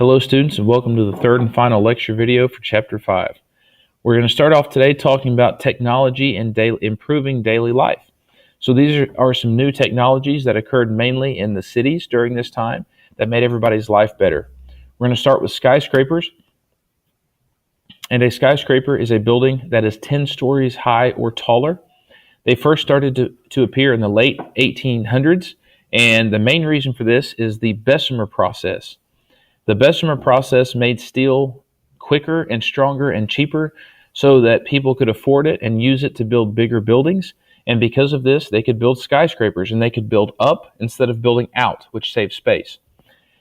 Hello students, and welcome to the third and final lecture video for Chapter 5. We're going to start off today talking about technology and improving daily life. So these are some new technologies that occurred mainly in the cities during this time that made everybody's life better. We're going to start with skyscrapers. And a skyscraper is a building that is 10 stories high or taller. They first started to appear in the late 1800s, and the main reason for this is the Bessemer process. The Bessemer process made steel quicker and stronger and cheaper so that people could afford it and use it to build bigger buildings. And because of this, they could build skyscrapers, and they could build up instead of building out, which saved space.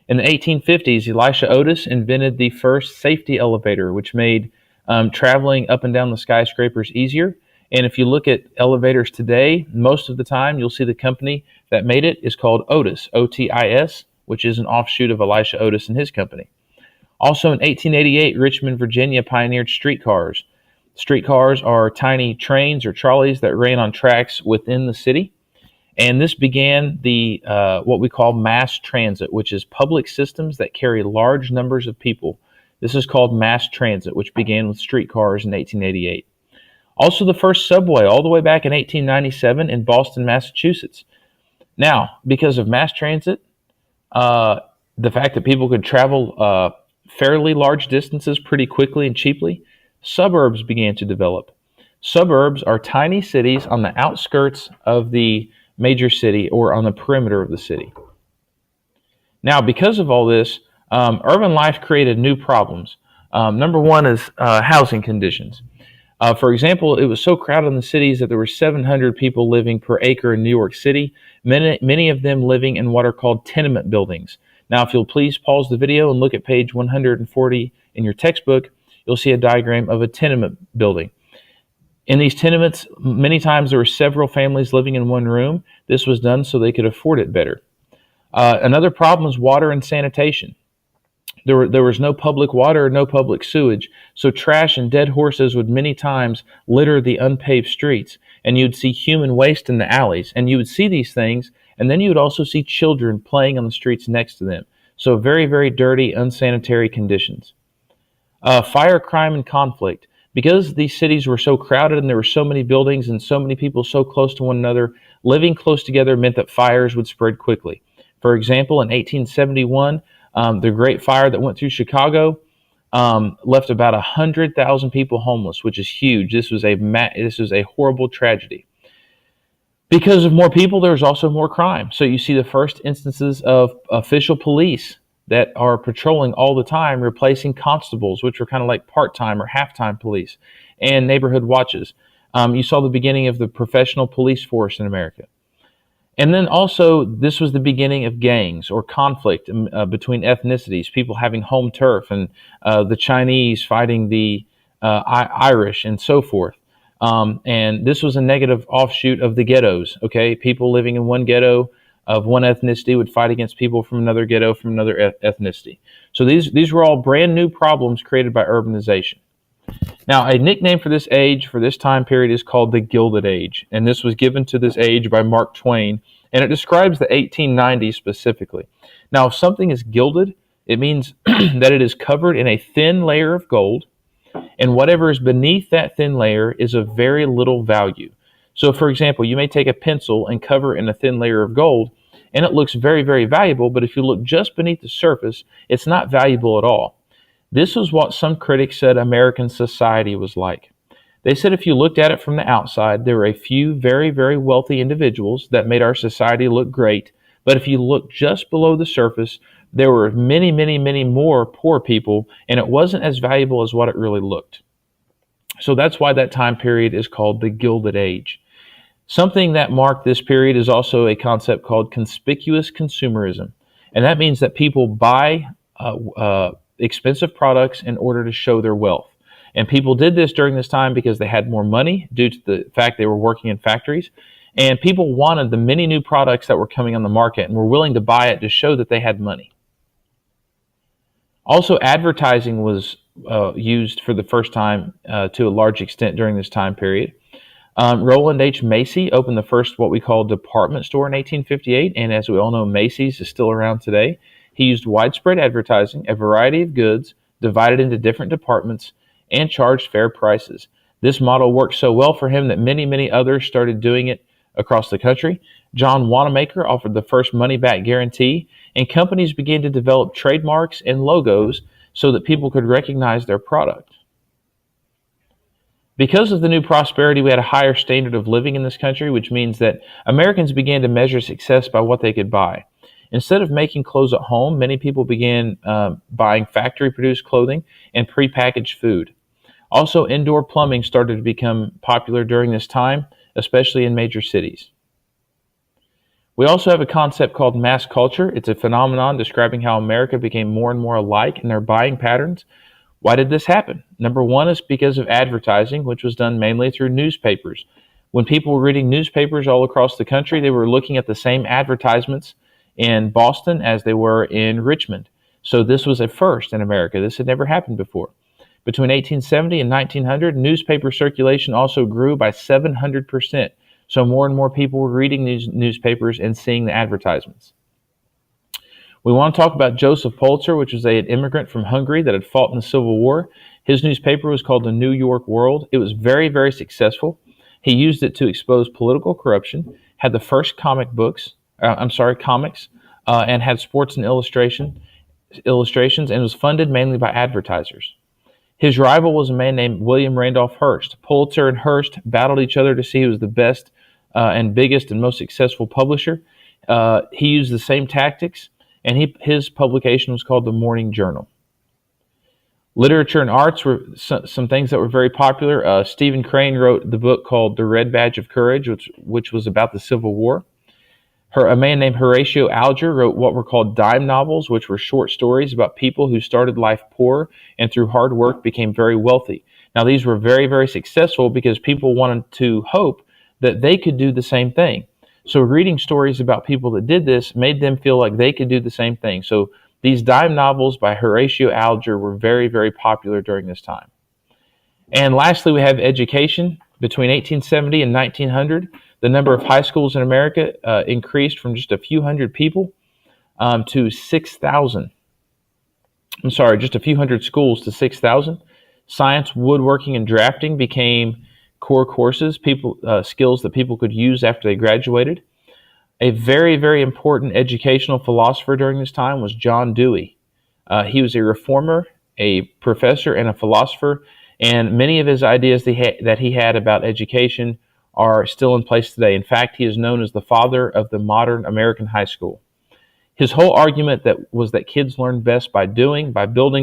In the 1850s, Elisha Otis invented the first safety elevator, which made traveling up and down the skyscrapers easier. And if you look at elevators today, most of the time you'll see the company that made it is called Otis, O-T-I-S, which is an offshoot of Elisha Otis and his company. Also in 1888, Richmond, Virginia pioneered streetcars. Streetcars are tiny trains or trolleys that ran on tracks within the city. And this began the what we call mass transit, which is public systems that carry large numbers of people. This is called mass transit, which began with streetcars in 1888. Also the first subway all the way back in 1897 in Boston, Massachusetts. Now, because of mass transit, the fact that people could travel fairly large distances pretty quickly and cheaply, suburbs began to develop. Suburbs are tiny cities on the outskirts of the major city or on the perimeter of the city. Now, because of all this, urban life created new problems. Number one is housing conditions. For example, it was so crowded in the cities that there were 700 people living per acre in New York City, many of them living in what are called tenement buildings. Now, if you'll please pause the video and look at page 140 in your textbook, you'll see a diagram of a tenement building. In these tenements, many times there were several families living in one room. This was done so they could afford it better. Another problem is water and sanitation. There was no public water, no public sewage, so trash and dead horses would many times litter the unpaved streets, and you'd see human waste in the alleys, and you would see these things, and then you would also see children playing on the streets next to them. So very, very dirty, unsanitary conditions. Fire, crime, and conflict. Because these cities were so crowded and there were so many buildings and so many people so close to one another, living close together meant that fires would spread quickly. For example, in 1871, the Great Fire that went through Chicago left about 100,000 people homeless, which is huge. This was a horrible tragedy. Because of more people, there's also more crime. So you see the first instances of official police that are patrolling all the time, replacing constables, which were kind of like part-time or half-time police, and neighborhood watches. You saw the beginning of the professional police force in America. And then also, this was the beginning of gangs or conflict between ethnicities, people having home turf, and the Chinese fighting the Irish and so forth. And this was a negative offshoot of the ghettos, okay? People living in one ghetto of one ethnicity would fight against people from another ghetto from another ethnicity. So these were all brand new problems created by urbanization. Now, a nickname for this age, for this time period, is called the Gilded Age, and this was given to this age by Mark Twain, and it describes the 1890s specifically. Now, if something is gilded, it means that it is covered in a thin layer of gold, and whatever is beneath that thin layer is of very little value. So, for example, you may take a pencil and cover it in a thin layer of gold, and it looks very, very valuable, but if you look just beneath the surface, it's not valuable at all. This was what some critics said American society was like. They said if you looked at it from the outside, there were a few very, very wealthy individuals that made our society look great, but if you looked just below the surface, there were many, many, many more poor people, and it wasn't as valuable as what it really looked. So that's why that time period is called the Gilded Age. Something that marked this period is also a concept called conspicuous consumerism. And that means that people buy expensive products in order to show their wealth. And people did this during this time because they had more money due to the fact they were working in factories. And people wanted the many new products that were coming on the market and were willing to buy it to show that they had money. Also, advertising was used for the first time to a large extent during this time period. Roland H. Macy opened the first what we call department store in 1858, and as we all know, Macy's is still around today. He used widespread advertising, a variety of goods divided into different departments, and charged fair prices. This model worked so well for him that many others started doing it across the country. John Wanamaker offered the first money-back guarantee, and companies began to develop trademarks and logos so that people could recognize their product. Because of the new prosperity, we had a higher standard of living in this country, which means that Americans began to measure success by what they could buy. Instead of making clothes at home, many people began buying factory-produced clothing and prepackaged food. Also, indoor plumbing started to become popular during this time, especially in major cities. We also have a concept called mass culture. It's a phenomenon describing how America became more and more alike in their buying patterns. Why did this happen? Number one is because of advertising, which was done mainly through newspapers. When people were reading newspapers all across the country, they were looking at the same advertisements in Boston as they were in Richmond. So this was a first in America. This had never happened before. Between 1870 and 1900, newspaper circulation also grew by 700%. So more and more people were reading these newspapers and seeing the advertisements. We want to talk about Joseph Pulitzer, which was an immigrant from Hungary that had fought in the Civil War. His newspaper was called the New York World. It was very successful. He used it to expose political corruption, had the first comics, and had sports and illustrations, and was funded mainly by advertisers. His rival was a man named William Randolph Hearst. Pulitzer and Hearst battled each other to see who was the best and biggest and most successful publisher. He used the same tactics, and his publication was called the Morning Journal. Literature and arts were some things that were very popular. Stephen Crane wrote the book called The Red Badge of Courage, which was about the Civil War. A man named Horatio Alger wrote what were called dime novels, which were short stories about people who started life poor and through hard work became very wealthy. Now, these were very successful because people wanted to hope that they could do the same thing. So reading stories about people that did this made them feel like they could do the same thing. So these dime novels by Horatio Alger were very popular during this time. And lastly, we have education. Between 1870 and 1900, the number of high schools in America increased from just a few hundred people to 6,000. I'm sorry, just a few hundred schools to 6,000. Science, woodworking, and drafting became core courses, skills that people could use after they graduated. A very important educational philosopher during this time was John Dewey. He was a reformer, a professor, and a philosopher, and many of his ideas that he had about education are still in place today. In fact, he is known as the father of the modern American high school. His whole argument was that kids learn best by building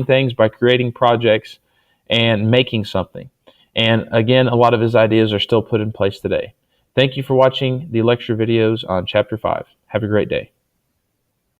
things, by creating projects, and making something. And again, a lot of his ideas are still put in place today. Thank you for watching the lecture videos on Chapter 5. Have a great day.